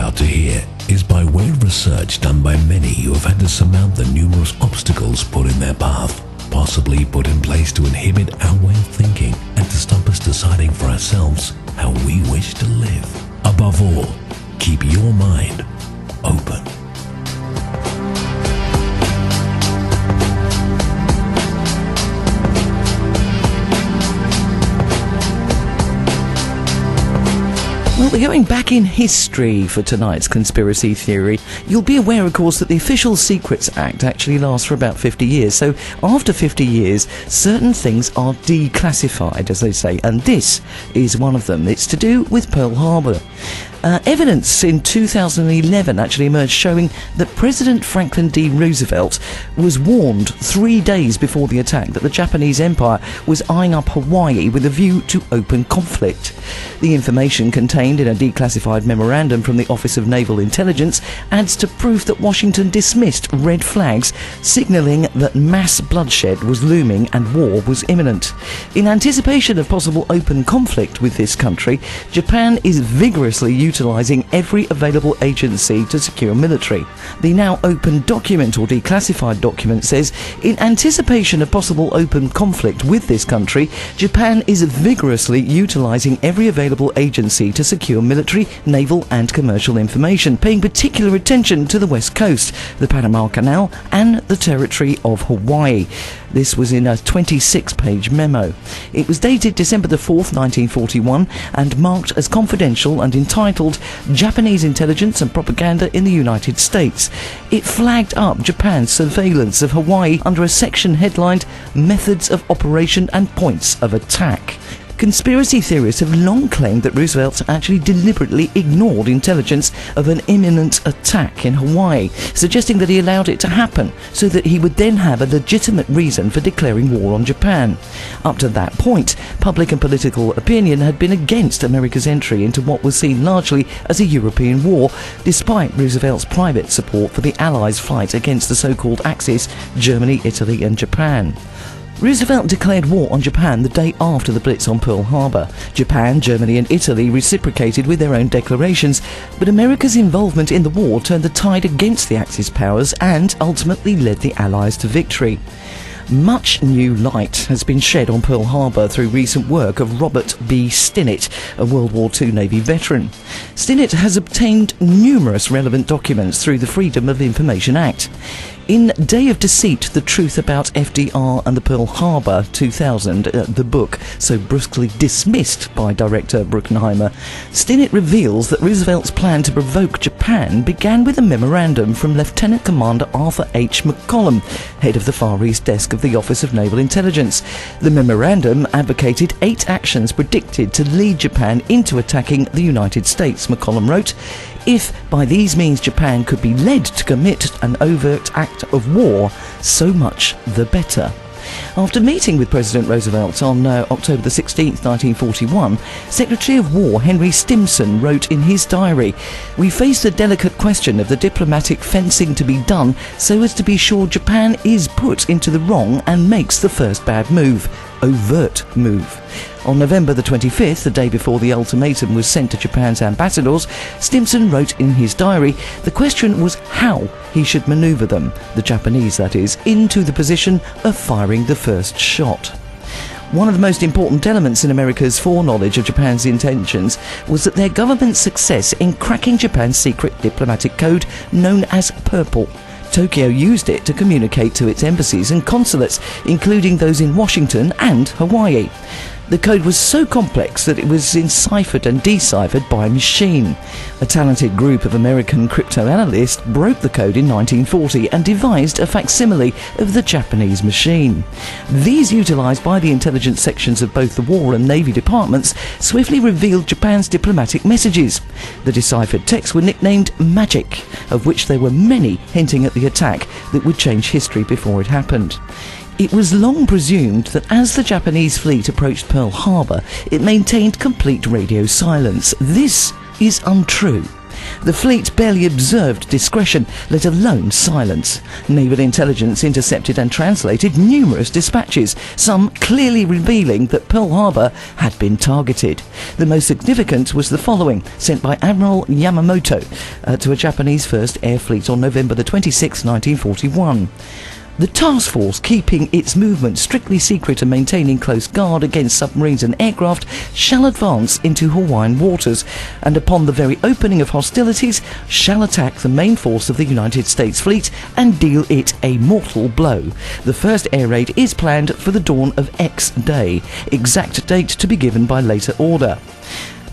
about to hear is by way of research done by many who have had to surmount the numerous obstacles put in their path, possibly put in place to inhibit our way of thinking and to stop us deciding for ourselves how we wish to live. Above all, keep your mind open. Well, we're going back in history for tonight's conspiracy theory. You'll be aware, of course, that the Official Secrets Act actually lasts for about 50 years. So after 50 years, certain things are declassified, as they say, and this is one of them. It's to do with Pearl Harbour. Evidence in 2011 actually emerged showing that President Franklin D. Roosevelt was warned 3 days before the attack that the Japanese Empire was eyeing up Hawaii with a view to open conflict. The information contained in a declassified memorandum from the Office of Naval Intelligence adds to proof that Washington dismissed red flags, signalling that mass bloodshed was looming and war was imminent. In anticipation of possible open conflict with this country, Japan is vigorously utilising every available agency to secure military. The now open document or declassified document says, in anticipation of possible open conflict with this country, Japan is vigorously utilising every available agency to secure military, naval and commercial information, paying particular attention to the West Coast, the Panama Canal and the territory of Hawaii. This was in a 26-page memo. It was dated December the 4th, 1941 and marked as confidential and entitled Japanese Intelligence and Propaganda in the United States. It flagged up Japan's surveillance of Hawaii under a section headlined Methods of Operation and Points of Attack. Conspiracy theorists have long claimed that Roosevelt actually deliberately ignored intelligence of an imminent attack in Hawaii, suggesting that he allowed it to happen so that he would then have a legitimate reason for declaring war on Japan. Up to that point, public and political opinion had been against America's entry into what was seen largely as a European war, despite Roosevelt's private support for the Allies' fight against the so-called Axis, Germany, Italy and Japan. Roosevelt declared war on Japan the day after the Blitz on Pearl Harbor. Japan, Germany and Italy reciprocated with their own declarations, but America's involvement in the war turned the tide against the Axis powers and ultimately led the Allies to victory. Much new light has been shed on Pearl Harbor through recent work of Robert B. Stinnett, a World War II Navy veteran. Stinnett has obtained numerous relevant documents through the Freedom of Information Act. In Day of Deceit, The Truth About FDR and the Pearl Harbor 2000, the book so brusquely dismissed by director Bruckheimer, Stinnett reveals that Roosevelt's plan to provoke Japan began with a memorandum from Lieutenant Commander Arthur H. McCollum, head of the Far East Desk of the Office of Naval Intelligence. The memorandum advocated 8 actions predicted to lead Japan into attacking the United States. McCollum wrote, "If by these means Japan could be led to commit an overt act of war, so much the better." After meeting with President Roosevelt on October the 16th, 1941, Secretary of War Henry Stimson wrote in his diary, "We face the delicate question of the diplomatic fencing to be done so as to be sure Japan is put into the wrong and makes the first bad move, overt move." On November the 25th, the day before the ultimatum was sent to Japan's ambassadors, Stimson wrote in his diary, the question was how he should manoeuvre them, the Japanese that is, into the position of firing the first shot. One of the most important elements in America's foreknowledge of Japan's intentions was that their government's success in cracking Japan's secret diplomatic code known as Purple. Tokyo used it to communicate to its embassies and consulates, including those in Washington and Hawaii. The code was so complex that it was enciphered and deciphered by machine. A talented group of American cryptoanalysts broke the code in 1940 and devised a facsimile of the Japanese machine. These, utilised by the intelligence sections of both the War and Navy departments, swiftly revealed Japan's diplomatic messages. The deciphered texts were nicknamed Magic, of which there were many hinting at the attack that would change history before it happened. It was long presumed that as the Japanese fleet approached Pearl Harbor, it maintained complete radio silence. This is untrue. The fleet barely observed discretion, let alone silence. Naval intelligence intercepted and translated numerous dispatches, some clearly revealing that Pearl Harbor had been targeted. The most significant was the following, sent by Admiral Yamamoto to a Japanese First Air Fleet on November the 26th, 1941. The task force, keeping its movements strictly secret and maintaining close guard against submarines and aircraft, shall advance into Hawaiian waters, and upon the very opening of hostilities, shall attack the main force of the United States fleet and deal it a mortal blow. The first air raid is planned for the dawn of X day, exact date to be given by later order.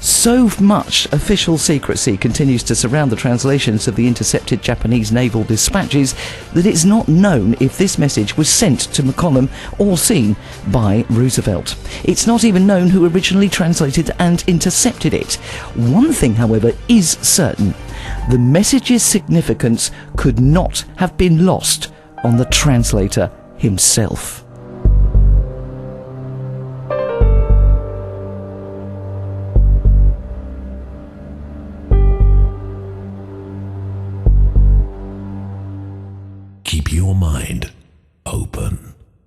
So much official secrecy continues to surround the translations of the intercepted Japanese naval dispatches that it's not known if this message was sent to McCollum or seen by Roosevelt. It's not even known who originally translated and intercepted it. One thing, however, is certain. The message's significance could not have been lost on the translator himself. Keep your mind open.